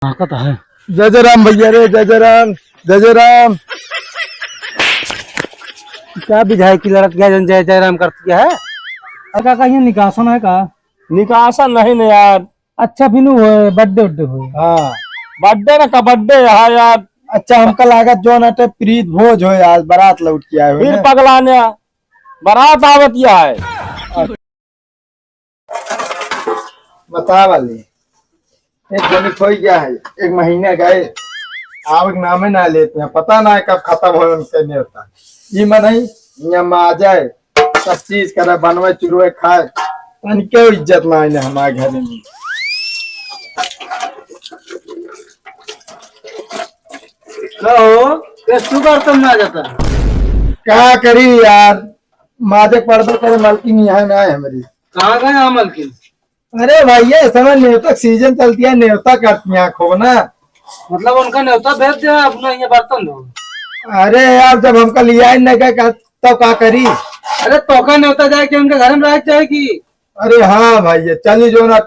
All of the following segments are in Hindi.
ताकत है। जय जय राम भैया रे, जय जय राम, जय जय राम। क्या विधायक की लड़क गया जय जय राम करती है। का कहीं निकासन है का? निकासन नहीं न यार। अच्छा फिर बर्थडे उड्डे हुए। हाँ बर्थडे न का बर्थडे है यार। अच्छा हमका लागत जो नटे प्रीत भोज हो यार, बारात लौट के आए फिर पगलाने बारात आवतिया है। बता वाली एक जन खोई गया है, एक महीने गए आवक नामे ना लेते हैं, पता ना है कब खत्म हो उनके नहीं होता। ये मन यहाँ आ जाए सब चीज करे बनवे चुरुए खाए, क्यों इज्जत ना है हमारे घर में। बर्तन में आ जाता है। क्या करी यार, माजे पर्दे करे मलकिन यहाँ ना है हमारी। कहाँ गए यहाँ मलकिन? अरे भैया समय न्योता सीजन चलती है, न्योता करती है खो ना। मतलब उनका न्योता भेज दिया अपना ये बर्तन दो। अरे यार जब हमका लिया ही नहीं गए तो क्या करी। अरे तोका न्योता जाए कि उनके घर में रह जाएगी। अरे हाँ भैया चली जो ना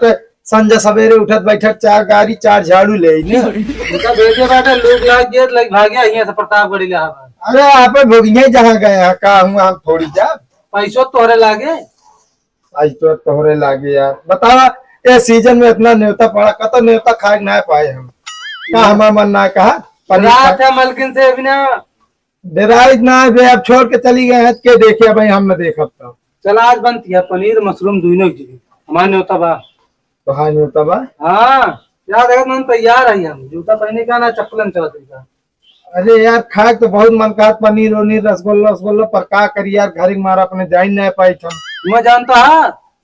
संजय सवेरे उठत बैठत चार गाड़ी चार झाड़ू ले उनका भेजे बैठे लोग लाग गए लग भागे यहाँ से प्रतापगढ़ी ले। अरे आप भोगिया जहाँ गए हैं का हूँ हम थोड़ी जा पैसों तोहरे लागे। आज तो तोहरे लागे यार, बतावा ये सीजन में इतना न्योता पड़ा कतो न्योता खा ना पाए हम। का हमारा मन ना कहा रात है मलकिन से अभी ना डेराइज ना बे, अब छोड़ के चली गए हैं के देखे भाई हम न देखब तो। चल आज बनती है पनीर मशरूम दोनों की हमारे न्योता बा। तो हाँ न्योता बा। हाँ याद है मन तैयार है हम जूता पहने का ना चप्पलन चौधरी का। अरे यार खाए तो बहुत मन कहा पनीर वनीर रसगुल्ला रसगुल्ला पर का करी यार घर मारा अपने जा ही नहीं पाई हम। मैं जानता है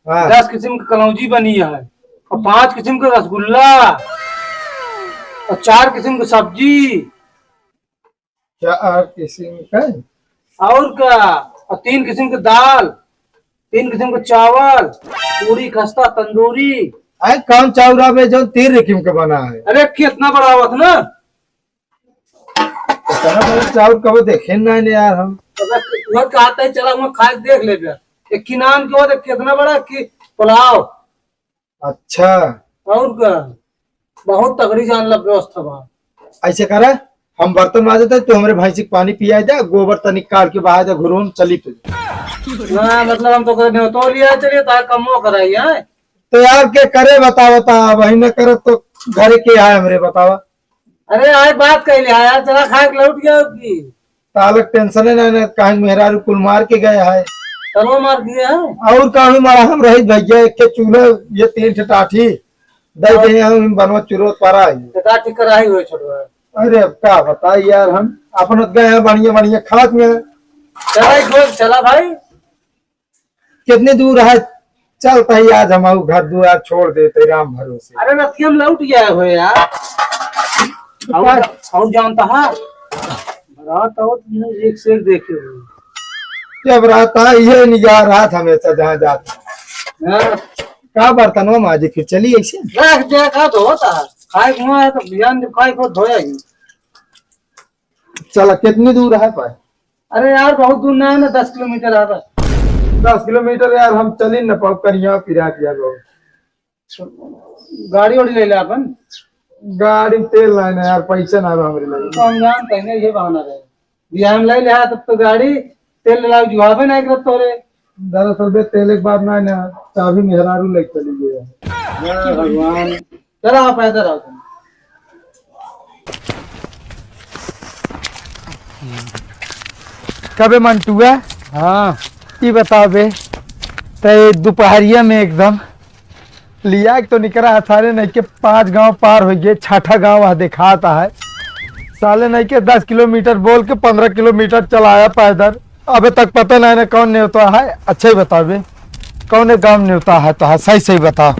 हाँ। 10 किस्म की कलौजी बनी है और 5 किस्म का रसगुल्ला और 4 किस्म की सब्जी। चार किस्म का और क्या और 3 किस्म की दाल 3 किस्म के चावल पूरी खस्ता तंदूरी। अरे कौन चाउरा बे जो 3 रकम का बना है। अरे कितना बड़ा हुआ था ना। चाउर कब देखे ना यार हम। तो कहता है चला वहाँ खा देख ले एक की नाम क्यों है कितना बड़ा कि पुलाव। अच्छा और क्या बहुत तगड़ी जान लग व्यवस्था वहाँ। ऐसे करे हम बर्तन माजे थे तो हमारे भैंसी को पानी पिया जा, गोबर तनिक काट के बहा जा घुरून चली तो। हाँ मतलब हम तो कर तो लिया चलिए तार कमो कराई है। तो यार के करे बता बता वही न करे तो घर के आए हमरे बतावा। अरे आज बात कह लिया यार चला खा के लौट गया की तालक टेंशन है ना कहीं मेहरारू कुल मार के गया है। तलो मार दिया है और कहूँ मारा हम रही भैया के चूल्हे ये 3 ठटाठी दे दे हम बनवा चुरो पारा टाटी कराई हुए छोड़वा। अरे अब क्या बता यार हम अपन गए हैं बढ़िया बढ़िया खास में। चला चला भाई कितनी दूर है चलता ही आज हम घर दुआर छोड़ देते राम भरोसे। अरे रतिया में लौट गया हो यार। और जानता है रात और एक से एक देखे हुए जब रहता ये निगाह रात हमेशा जहाँ जाता का बर्तनवा माजी फिर चली ऐसे रख दिया का तो होता है खाए हुआ है तो ध्यान खाए को धोया ही। चला कितनी दूर है पर। अरे यार बहुत दूर ना है ना 10 किलोमीटर है बस। 10 किलोमीटर यार हम चली न पाओ करिया फिरा दिया गाड़ी वाड़ी ले ले अपन। गाड़ी में तेल लाना यार पैसा ना हमारे लगे तो हम जानते हैं ये बहाना रहे बिहार में ले लिया तब तो गाड़ी तेल ला जुआबे नहीं करत तोरे। दरअसल बे तेल एक बार ना चाबी मेहरारू लेके चली गई। भगवान चला आप पैदल आओ तुम। कबे मंटू है। हाँ ये बताओ बे तो दोपहरिया में एकदम लिया तो निकला है सारे नहीं के 5 गांव पार हो गए, 6ठा गांव वहां दिखाता है साले नहीं के 10 किलोमीटर बोल के 15 किलोमीटर चलाया पैदल। अबे तक पता नहीं ना कौन न्योता है। अच्छा ही बताओ बे कौन गांव न्योता है तो सही सही बताओ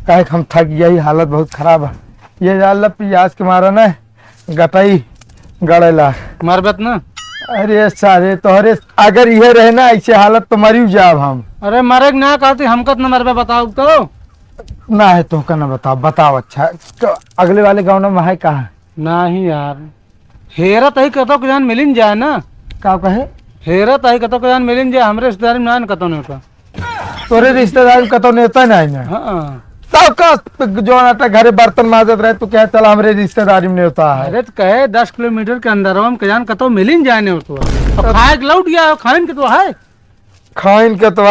कहे हम थक गया ही हालत बहुत खराब है। ये जाल प्याज के मारा न गटाई गड़ेला मरबत ना। अरे सारे तोहरे अगर ये रहे ना ऐसे हालत तो मरी जाब हम। अरे मरे ना कहते हमको न मरबे बताओ तो ना है तो ना बताओ बताओ। अच्छा तो अगले वाले गाँव में है कहा नहीं यार हेरा तही कतो के जान मिलिन जाए ना। का कहे हेरा तही कतो के जान मिलिन जाए हमरे रिश्तेदारी में ना कतो नहीं होता। तोरे रिश्तेदार कतो नेता नहीं ना। हाँ तब का जो आटा घरे बर्तन माजत रहे तू क्या चला हमरे रिश्तेदारी में होता है। अरे तो कहे 10 किलोमीटर के अंदर हम कजान कतो मिलिन जाने हो तो अब खाए के लौट गया खाइन के तो है खाइन के तो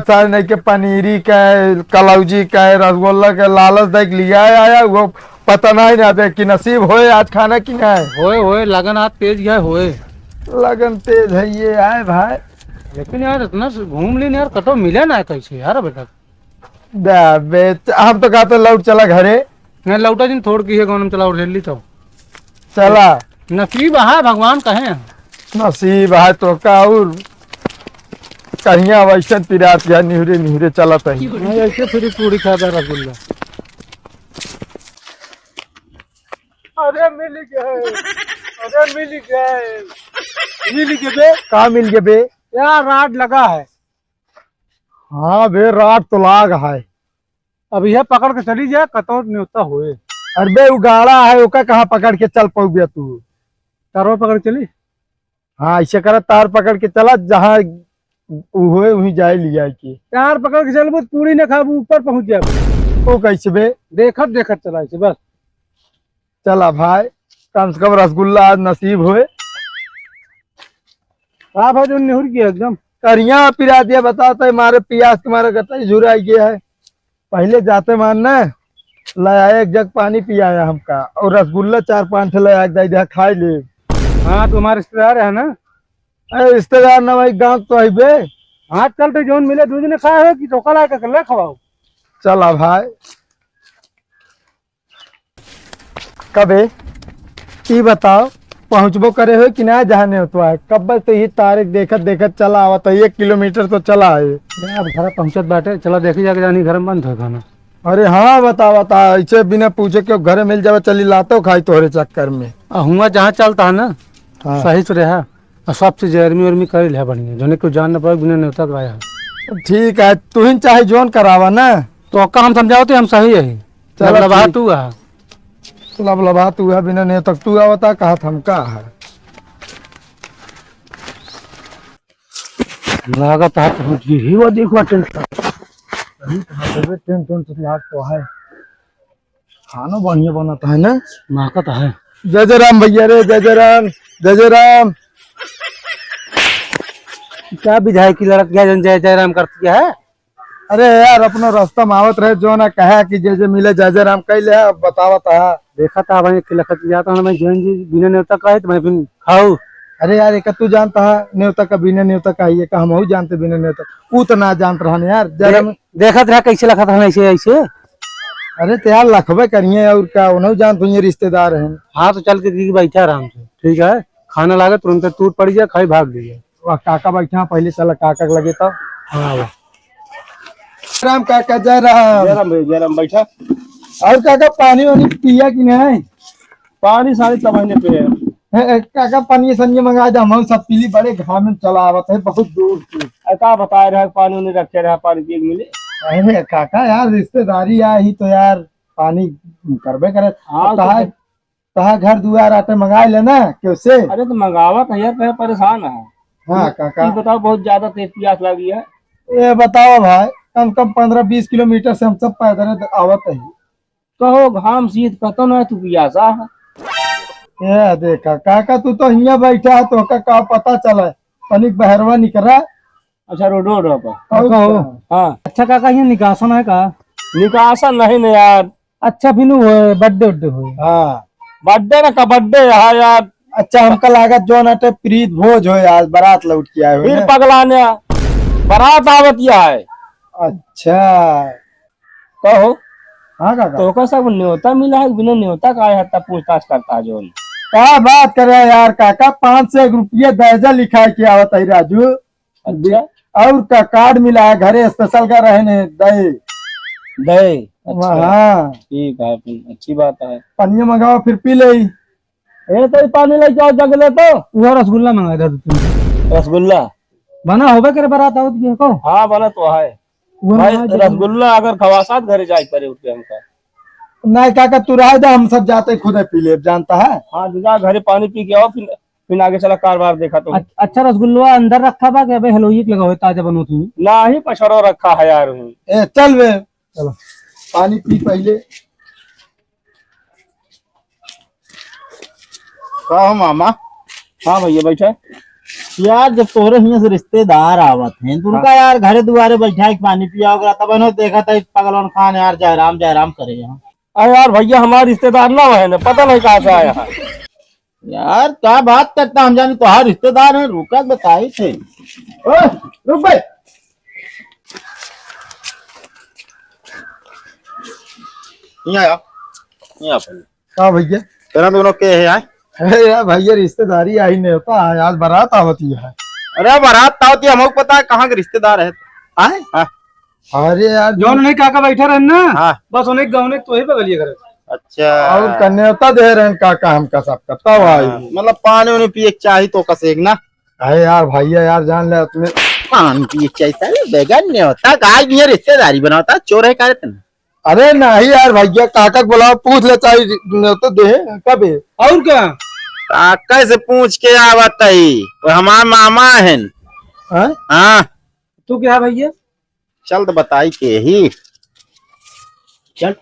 सारे नहीं के पनीरी का कलौजी का रसगुल्ला के लालच देख लिया आया वो पता नहीं ना दे कि नसीब होए आज खाना की नहीं होए लगन हाथ तेज गया होए। लगन तेज है ये आए भाई। लेकिन यार इतना घूम लेने यार कतो मिले ना कैसे यार बेटा। हम तो कहते लौट चला घरे। मैं लौटा दिन थोड़ की है कौन चला उठ ली तो चला नसीब है भगवान कहे नसीब है तो का और कहिया वैसे पिरात या निहरे निहरे चलत है ऐसे फिर पूरी खाता रसगुल्ला। अरे मिल गए अरे मिल गए कहाँ मिल गए बे यार रात लगा है। हाँ बे रात तो लाग है। अब यह पकड़ के चली जाए कतो न्योता होए। अरे बे उगाड़ा है ओका कहाँ पकड़ के चल पाऊ गया तू। तारो पकड़ चली। हाँ ऐसे कर तार पकड़ के चला जहाँ हुए वहीं जाए लिया के तार पकड़ के चल पूरी न खाबू ऊपर पहुंच जाए ओ कैसे बे देखत देखत चला इसे बस। चला भाई कम से कम रसगुल्ला आज नसीब हुए। हाँ भाई जो निहुर गया एकदम करिया पिरा दिया बताते मारे पियास के मारे गता झुरा गया है। पहले जाते मारना लाया एक जग पानी पियाया हमका और रसगुल्ला 4-5 लाया दे खाए ले। हाँ तुम्हारे रिश्तेदार है ना। अरे रिश्तेदार ना भाई गाँव तो है बे। हाँ चल तो जोन मिले दूध ने खाए हो कि टोका ला के कल खवाओ। चला भाई कबे की बताओ पहुंचबो करे हो कि ना जाने हो तो है कब तो ही तारीख देखत देखत चला आवत 1 किलोमीटर तो चला है। अब घर पहुंचत बाटे चलो देखी जाके जानी घर में बंद हो खाना। अरे हाँ बता ऐसे बिना पूछे क्यों घरे मिल जावे चली लातो खाई तोहरे चक्कर में। हुआ जहाँ चलता है ना हाँ। सही से रहा और सबसे जर्मी वर्मी कर लिया बढ़िया जो कुछ जान न पाए बिना न्योता तो आया। ठीक है तू ही चाहे जोन करावा ना तो का हम समझाओ तो हम सही है चलो चल ठीक। तू आ लबा तू है बिना नहीं तक तू आवता कहा थमका है लागत है पहुंच गई ही वो देखो टेंशन तो है खाना बढ़िया बनाता है ना नाकत है। जय जय राम भैया रे जय जय राम जय जय राम। क्या विधायक की लड़क गया जय जय राम करती है। अरे यार अपना रास्ता मावत रहे जो ना कहा कि जय जय मिले जय जय राम कैले बतावत है। देखा था भाई लखत जाता हूँ मैं जैन जी बिना न्योता का है तो मैं फिर खाऊ। अरे यार एक तू जानता है न्योता का बिना न्योता का ये का हम जानते बिना न्योता वो तो ना जानत रहा यार जरा देखा था कैसे लखा था ऐसे ऐसे। अरे तो यार लखबे करिए और क्या उन्हें जान तो ये रिश्तेदार हैं। हाँ तो चल के बैठा आराम से ठीक है खाना लागे तुरंत टूट पड़ जाए खाई भाग दीजिए। वह काका बैठा पहले चला काका के लगे तब। हाँ राम काका जय राम जय राम बैठा। और काका पानी वानी पिया कि नहीं। पानी सारी तमहने पे काका पानी सनिए मंगा दे हम सब पीली बड़े घाम में चला आवत है बहुत दूर से। ऐसा बताए रहा पानी उन्हें रखे रहा पानी पिए मिले। अरे काका यार रिश्तेदारी आई तो यार पानी करबे करे। हाँ कहा घर दुआर आटे मंगा लेना कैसे। अरे तो मंगावा था यार परेशान है। हाँ काका बताओ बहुत ज्यादा तेज प्यास लगी है। ये बताओ भाई कम कम 15-20 किलोमीटर से हम सब पैदल आवत है। कहो घाम शीत कतो ना तू पियासा है। ये देखा काका तू तो यहाँ बैठा है तो का पता चला पनिक बहरवा निकला। अच्छा रोडो पर कहो हाँ। अच्छा काका ये निकासन है का निकासन नहीं ना यार। अच्छा फिर बर्थडे उड्डे हो। हाँ बर्थडे ना का बर्थडे है यार। अच्छा हमका लागत जो नाटे प्रीत भोज हो आज बारात लौट के आए फिर पगलाने बारात आवतिया है। अच्छा कहो हाँ काका तो का सब न्योता मिला है बिना न्योता का आया तब पूछताछ करता जो क्या बात कर रहे हैं यार काका 5 से 1 रुपया दर्जा लिखा है क्या होता है राजू। अच्छा और का कार्ड मिला है घरे स्पेशल का रहने दही दही। अच्छा हाँ ठीक है अच्छी बात है। पानी मंगाओ फिर पी ले। ए तो पानी ले जाओ जग ले तो वो रसगुल्ला मंगा दे तू। रसगुल्ला बना होबे करे बारात आवत के को। हाँ बना तो है भाई रसगुल्ला अगर खवासात घरे जाए पड़े उठ के हमका नहीं काका तू रह जा हम सब जाते खुद पी ले जानता है। हाँ जा घरे पानी पी के आओ फिर आगे चला कारबार देखा तो। अच्छा रसगुल्ला अंदर रखा बा क्या हेलोइक लगा हुआ ताजा बनो थी ना ही पछड़ो रखा है यार। ए चल वे चलो पानी पी पहले। कहो मामा। हाँ भैया बैठा। यार जब तोरे हियां से रिश्तेदार आवत हैं तो उनका यार घरे दुआरे बैठा के पानी पिया होगा, तब इन्होंने देखा था पगलवन खान यार जयराम करे यहाँ। अरे यार भैया हमारे रिश्तेदार ना है ना, पता नहीं कहाँ से आया है। यार क्या बात करता, हम जाने तो हर रिश्तेदार है, रुका बताई थे। रुक भाई। यहाँ हाँ भैया तेरा दोनों के है यार। अरे यार भैया रिश्तेदारी आई नहीं होता है, आज बारात आवती है। अरे बारात आवती, हमको पता है कहाँ के रिश्तेदार है। आए हाँ। अरे यार जो उन्हें काका बैठा रहना ना, हाँ। बस उन्हें गाँव ने तो ही बगलिए करे। अच्छा और कन्याता दे रहे हैं काका हमका सबका तब आई। मतलब पानी उन्हें पिए चाही तो कसेग ना। अरे यार भैया यार जान ले तुम्हें पानी पिए चाहिए बेगान नहीं होता, आज भी रिश्तेदारी बनाता चोर है कार्य। अरे नहीं यार भैया काका को बुलाओ, पूछ ले चाहिए तो दे कब है? और क्या काका से पूछ के आवत है, हमारा मामा है। हाँ तू क्या भैया? चल तो बताई के ही चल।